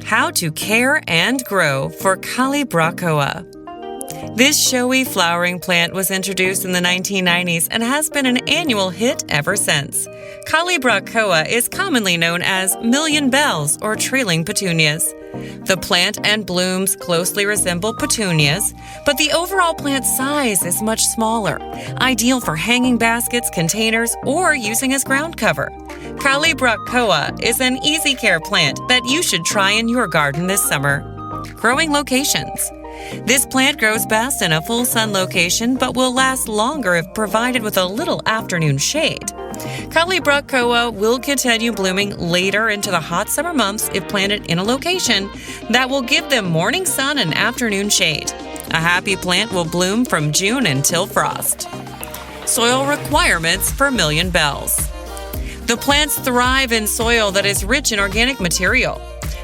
How to care and grow for Calibrachoa. This showy flowering plant was introduced in the 1990s and has been an annual hit ever since. Calibrachoa is commonly known as million bells or trailing petunias. The plant and blooms closely resemble petunias, but the overall plant size is much smaller, ideal for hanging baskets, containers, or using as ground cover. Calibrachoa is an easy care plant that you should try in your garden this summer. Growing locations. This plant grows best in a full sun location but will last longer if provided with a little afternoon shade. Calibrachoa will continue blooming later into the hot summer months if planted in a location that will give them morning sun and afternoon shade. A happy plant will bloom from June until frost. Soil requirements for million bells. The plants thrive in soil that is rich in organic material.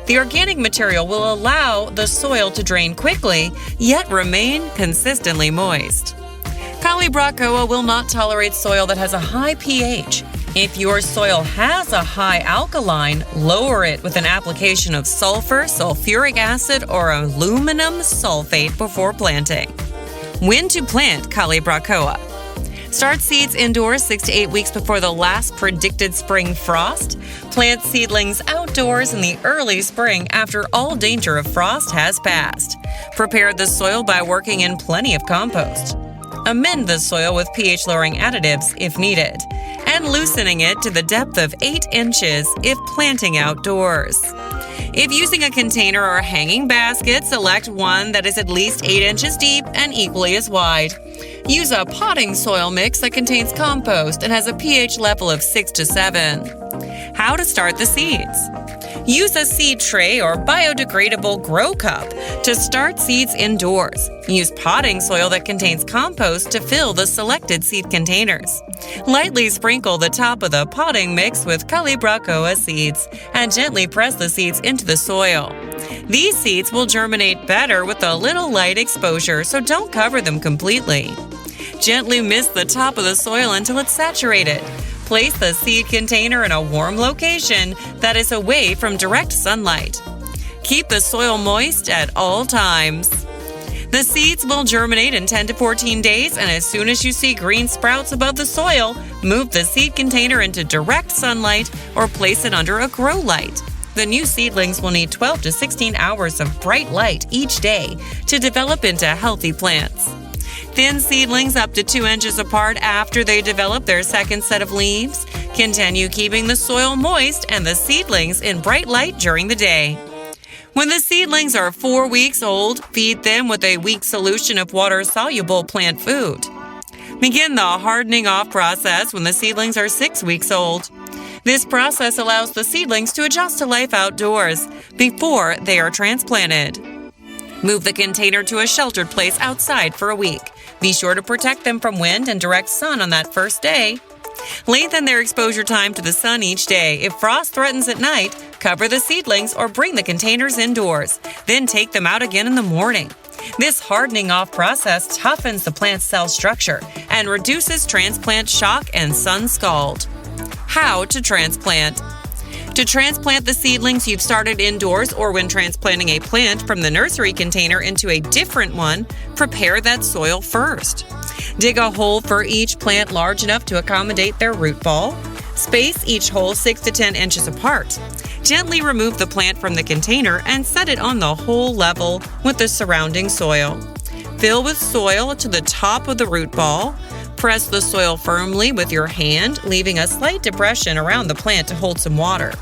The organic material will allow the soil to drain quickly, yet remain consistently moist. Calibrachoa will not tolerate soil that has a high pH. If your soil has a high alkaline, lower it with an application of sulfur, sulfuric acid, or aluminum sulfate before planting. When to plant Calibrachoa. Start seeds indoors 6 to 8 weeks before the last predicted spring frost. Plant seedlings outdoors in the early spring after all danger of frost has passed. Prepare the soil by working in plenty of compost. Amend the soil with pH-lowering additives if needed, and loosening it to the depth of 8 inches if planting outdoors. If using a container or hanging basket, select one that is at least 8 inches deep and equally as wide. Use a potting soil mix that contains compost and has a pH level of 6 to 7. How to start the seeds. Use a seed tray or biodegradable grow cup to start seeds indoors. Use potting soil that contains compost to fill the selected seed containers. Lightly sprinkle the top of the potting mix with Calibrachoa seeds and gently press the seeds into the soil. These seeds will germinate better with a little light exposure, so don't cover them completely. Gently mist the top of the soil until it's saturated. Place the seed container in a warm location that is away from direct sunlight. Keep the soil moist at all times. The seeds will germinate in 10 to 14 days, and as soon as you see green sprouts above the soil, move the seed container into direct sunlight or place it under a grow light. The new seedlings will need 12 to 16 hours of bright light each day to develop into healthy plants. Thin seedlings up to 2 inches apart after they develop their second set of leaves. Continue keeping the soil moist and the seedlings in bright light during the day. When the seedlings are 4 weeks old, feed them with a weak solution of water-soluble plant food. Begin the hardening off process when the seedlings are 6 weeks old. This process allows the seedlings to adjust to life outdoors before they are transplanted. Move the container to a sheltered place outside for a week. Be sure to protect them from wind and direct sun on that first day. Lengthen their exposure time to the sun each day. If frost threatens at night, cover the seedlings or bring the containers indoors. Then take them out again in the morning. This hardening off process toughens the plant's cell structure and reduces transplant shock and sun scald. How to transplant. To transplant the seedlings you've started indoors or when transplanting a plant from the nursery container into a different one, prepare that soil first. Dig a hole for each plant large enough to accommodate their root ball. Space each hole 6 to 10 inches apart. Gently remove the plant from the container and set it on the hole level with the surrounding soil. Fill with soil to the top of the root ball. Press the soil firmly with your hand, leaving a slight depression around the plant to hold some water.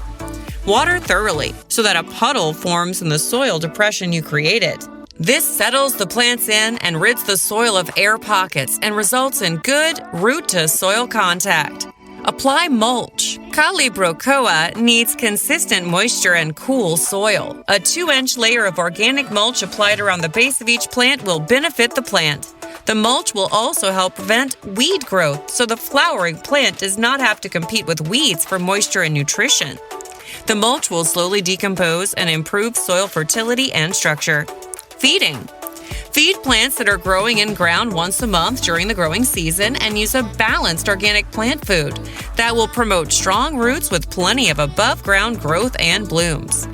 Water thoroughly so that a puddle forms in the soil depression you created. This settles the plants in and rids the soil of air pockets and results in good root-to-soil contact. Apply mulch. Calibrachoa needs consistent moisture and cool soil. A 2-inch layer of organic mulch applied around the base of each plant will benefit the plant. The mulch will also help prevent weed growth, so the flowering plant does not have to compete with weeds for moisture and nutrition. The mulch will slowly decompose and improve soil fertility and structure. Feeding. Feed plants that are growing in ground once a month during the growing season and use a balanced organic plant food that will promote strong roots with plenty of above-ground growth and blooms.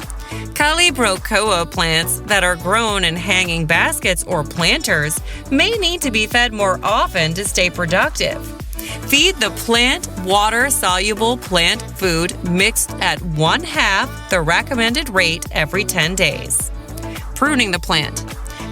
Calibrachoa plants that are grown in hanging baskets or planters may need to be fed more often to stay productive. Feed the plant water-soluble plant food mixed at 1/2 the recommended rate every 10 days. Pruning the plant.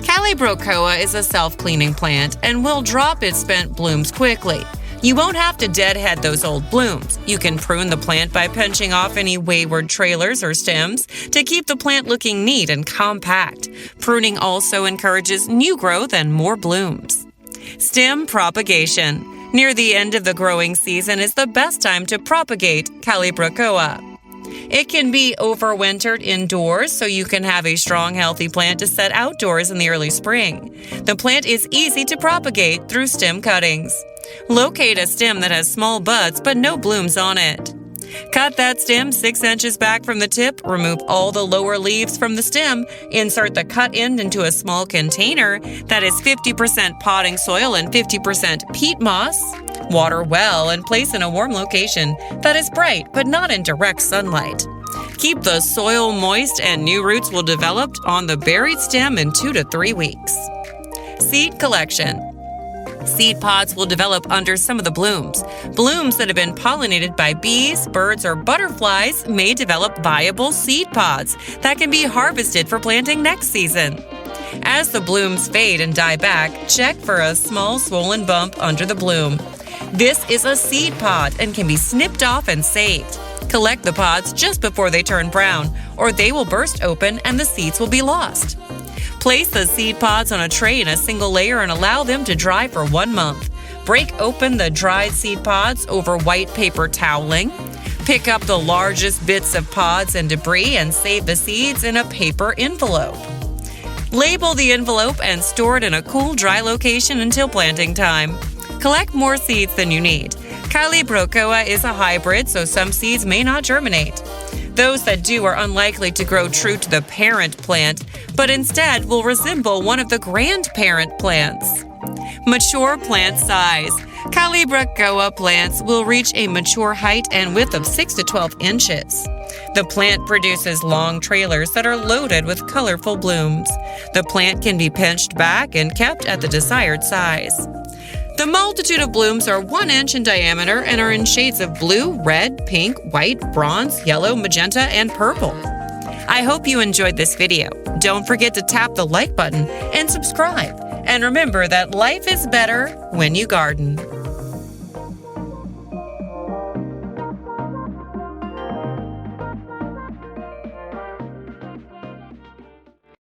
Calibrachoa is a self-cleaning plant and will drop its spent blooms quickly. You won't have to deadhead those old blooms. You can prune the plant by pinching off any wayward trailers or stems to keep the plant looking neat and compact. Pruning also encourages new growth and more blooms. Stem propagation. Near the end of the growing season is the best time to propagate Calibrachoa. It can be overwintered indoors so you can have a strong, healthy plant to set outdoors in the early spring. The plant is easy to propagate through stem cuttings. Locate a stem that has small buds but no blooms on it. Cut that stem 6 inches back from the tip, remove all the lower leaves from the stem, insert the cut end into a small container that is 50% potting soil and 50% peat moss. Water well and place in a warm location that is bright but not in direct sunlight. Keep the soil moist and new roots will develop on the buried stem in 2 to 3 weeks. Seed collection. Seed pods will develop under some of the blooms. Blooms that have been pollinated by bees, birds, or butterflies may develop viable seed pods that can be harvested for planting next season. As the blooms fade and die back, check for a small swollen bump under the bloom. This is a seed pod and can be snipped off and saved. Collect the pods just before they turn brown, or they will burst open and the seeds will be lost. Place the seed pods on a tray in a single layer and allow them to dry for 1 month. Break open the dried seed pods over white paper toweling. Pick up the largest bits of pods and debris and save the seeds in a paper envelope. Label the envelope and store it in a cool, dry location until planting time. Collect more seeds than you need. Calibrachoa is a hybrid, so some seeds may not germinate. Those that do are unlikely to grow true to the parent plant, but instead will resemble one of the grandparent plants. Mature plant size. Calibrachoa plants will reach a mature height and width of 6 to 12 inches. The plant produces long trailers that are loaded with colorful blooms. The plant can be pinched back and kept at the desired size. The multitude of blooms are 1 inch in diameter and are in shades of blue, red, pink, white, bronze, yellow, magenta, and purple. I hope you enjoyed this video. Don't forget to tap the like button and subscribe. And remember that life is better when you garden.